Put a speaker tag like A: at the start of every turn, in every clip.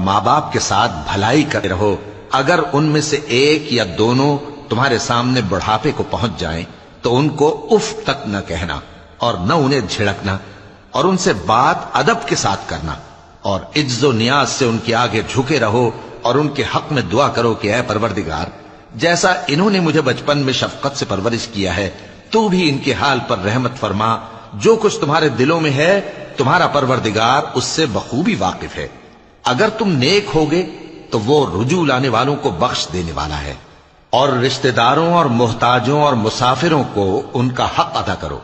A: ماں باپ کے ساتھ بھلائی کرتے رہو۔ اگر ان میں سے ایک یا دونوں تمہارے سامنے بڑھاپے کو پہنچ جائیں تو ان کو اف تک نہ کہنا اور نہ انہیں جھڑکنا، اور ان سے بات ادب کے ساتھ کرنا، اور عجز و نیاز سے ان کے آگے جھکے رہو اور ان کے حق میں دعا کرو کہ اے پروردگار، جیسا انہوں نے مجھے بچپن میں شفقت سے پرورش کیا ہے تو بھی ان کے حال پر رحمت فرما۔ جو کچھ تمہارے دلوں میں ہے تمہارا پروردگار اس سے بخوبی واقف ہے۔ اگر تم نیک ہوگے تو وہ رجوع لانے والوں کو بخش دینے والا ہے۔ اور رشتہ داروں اور محتاجوں اور مسافروں کو ان کا حق ادا کرو،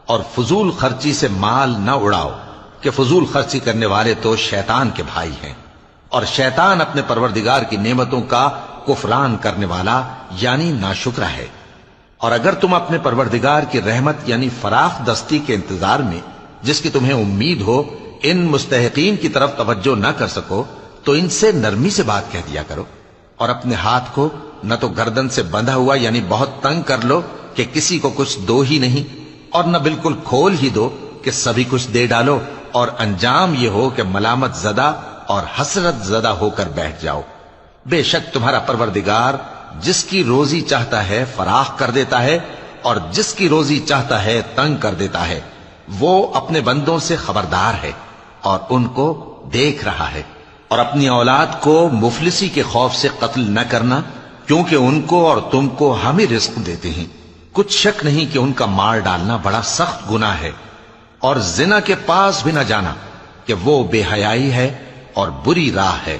A: اور فضول خرچی سے مال نہ اڑاؤ کہ فضول خرچی کرنے والے تو شیطان کے بھائی ہیں، اور شیطان اپنے پروردگار کی نعمتوں کا کفران کرنے والا یعنی ناشکرا ہے۔ اور اگر تم اپنے پروردگار کی رحمت یعنی فراخ دستی کے انتظار میں جس کی تمہیں امید ہو ان مستحقین کی طرف توجہ نہ کر سکو تو ان سے نرمی سے بات کہہ دیا کرو، اور اپنے ہاتھ کو نہ تو گردن سے بندھا ہوا یعنی بہت تنگ کر لو کہ کسی کو کچھ دو ہی نہیں، اور نہ بالکل کھول ہی دو کہ سبھی کچھ دے ڈالو، اور انجام یہ ہو کہ ملامت زدہ اور حسرت زدہ ہو کر بیٹھ جاؤ۔ بے شک تمہارا پروردگار جس کی روزی چاہتا ہے فراخ کر دیتا ہے، اور جس کی روزی چاہتا ہے تنگ کر دیتا ہے۔ وہ اپنے بندوں سے خبردار ہے اور ان کو دیکھ رہا ہے۔ اور اپنی اولاد کو مفلسی کے خوف سے قتل نہ کرنا، کیونکہ ان کو اور تم کو ہم ہی رزق دیتے ہیں۔ کچھ شک نہیں کہ ان کا مار ڈالنا بڑا سخت گناہ ہے۔ اور زنا کے پاس بھی نہ جانا کہ وہ بے حیائی ہے اور بری راہ ہے۔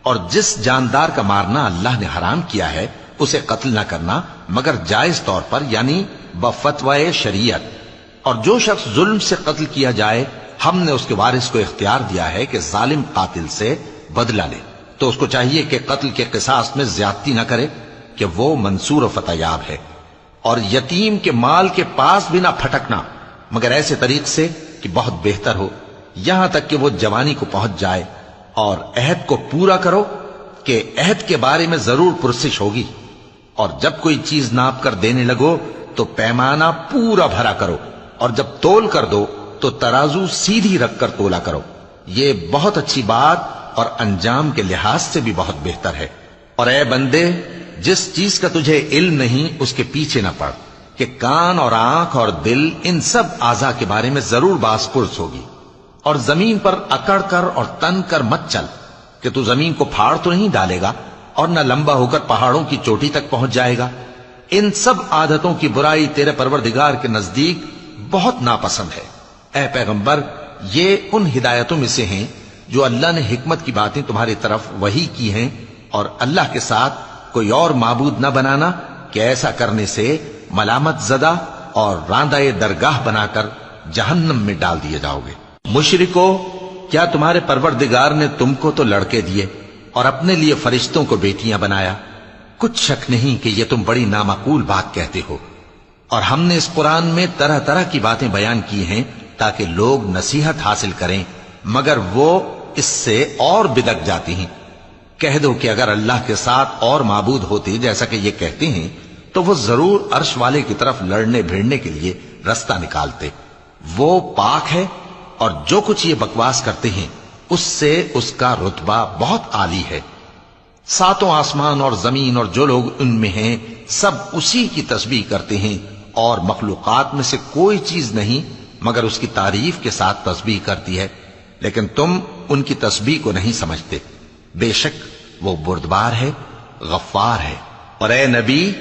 A: اور جس جاندار کا مارنا اللہ نے حرام کیا ہے اسے قتل نہ کرنا مگر جائز طور پر یعنی بفتوائے شریعت۔ اور جو شخص ظلم سے قتل کیا جائے ہم نے اس کے وارث کو اختیار دیا ہے کہ ظالم قاتل سے بدلہ لے، تو اس کو چاہیے کہ قتل کے قصاص میں زیادتی نہ کرے کہ وہ منصور و فتح یاب ہے۔ اور یتیم کے مال کے پاس بھی نہ پھٹکنا مگر ایسے طریق سے کہ بہت بہتر ہو، یہاں تک کہ وہ جوانی کو پہنچ جائے۔ اور عہد کو پورا کرو کہ عہد کے بارے میں ضرور پرسش ہوگی۔ اور جب کوئی چیز ناپ کر دینے لگو تو پیمانہ پورا بھرا کرو، اور جب تول کر دو تو ترازو سیدھی رکھ کر تولا کرو۔ یہ بہت اچھی بات اور انجام کے لحاظ سے بھی بہت بہتر ہے۔ اور اے بندے، جس چیز کا تجھے علم نہیں اس کے پیچھے نہ پڑ کہ کان اور آنکھ اور دل ان سب اعضاء کے بارے میں ضرور باز پرس ہوگی۔ اور زمین پر اکڑ کر اور تن کر مت چل کہ تو زمین کو پھاڑ تو نہیں ڈالے گا اور نہ لمبا ہو کر پہاڑوں کی چوٹی تک پہنچ جائے گا۔ ان سب عادتوں کی برائی تیرے پروردگار کے نزدیک بہت ناپسند ہے۔ اے پیغمبر، یہ ان ہدایتوں میں سے ہیں جو اللہ نے حکمت کی باتیں تمہاری طرف وحی کی ہیں، اور اللہ کے ساتھ کوئی اور معبود نہ بنانا کہ ایسا کرنے سے ملامت زدہ اور راندہ درگاہ بنا کر جہنم میں ڈال دیے جاؤ گے۔ مشرکو، کیا تمہارے پروردگار نے تم کو تو لڑکے دیے اور اپنے لیے فرشتوں کو بیٹیاں بنایا؟ کچھ شک نہیں کہ یہ تم بڑی نامعقول بات کہتے ہو۔ اور ہم نے اس قرآن میں طرح طرح کی باتیں بیان کی ہیں تاکہ لوگ نصیحت حاصل کریں، مگر وہ اس سے اور بدک جاتی ہیں۔ کہہ دو کہ اگر اللہ کے ساتھ اور معبود ہوتے جیسا کہ یہ کہتے ہیں تو وہ ضرور عرش والے کی طرف لڑنے بھیڑنے کے لیے رستہ نکالتے۔ وہ پاک ہے اور جو کچھ یہ بکواس کرتے ہیں اس سے اس کا رتبہ بہت عالی ہے۔ ساتوں آسمان اور زمین اور جو لوگ ان میں ہیں سب اسی کی تسبیح کرتے ہیں، اور مخلوقات میں سے کوئی چیز نہیں مگر اس کی تعریف کے ساتھ تسبیح کرتی ہے، لیکن تم ان کی تسبیح کو نہیں سمجھتے۔ بے شک وہ بردبار ہے، غفار ہے۔ اور اے نبی،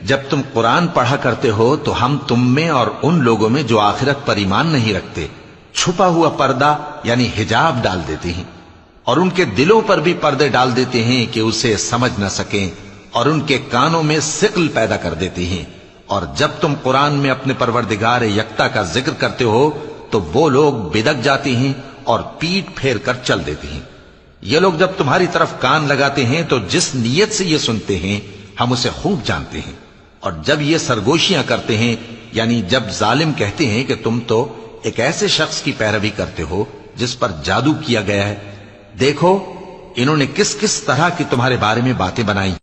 A: جب تم قرآن پڑھا کرتے ہو تو ہم تم میں اور ان لوگوں میں جو آخرت پر ایمان نہیں رکھتے چھپا ہوا پردہ یعنی حجاب ڈال دیتے ہیں، اور ان کے دلوں پر بھی پردے ڈال دیتے ہیں کہ اسے سمجھ نہ سکیں، اور ان کے کانوں میں ثقل پیدا کر دیتے ہیں۔ اور جب تم قرآن میں اپنے پروردگار یکتا کا ذکر کرتے ہو تو وہ لوگ بدک جاتے ہیں اور پیٹ پھیر کر چل دیتے ہیں۔ یہ لوگ جب تمہاری طرف کان لگاتے ہیں تو جس نیت سے یہ سنتے ہیں ہم اسے خوب جانتے ہیں، اور جب یہ سرگوشیاں کرتے ہیں یعنی جب ظالم کہتے ہیں کہ تم تو ایک ایسے شخص کی پیروی کرتے ہو جس پر جادو کیا گیا ہے، دیکھو انہوں نے کس کس طرح کی تمہارے بارے میں باتیں بنائی۔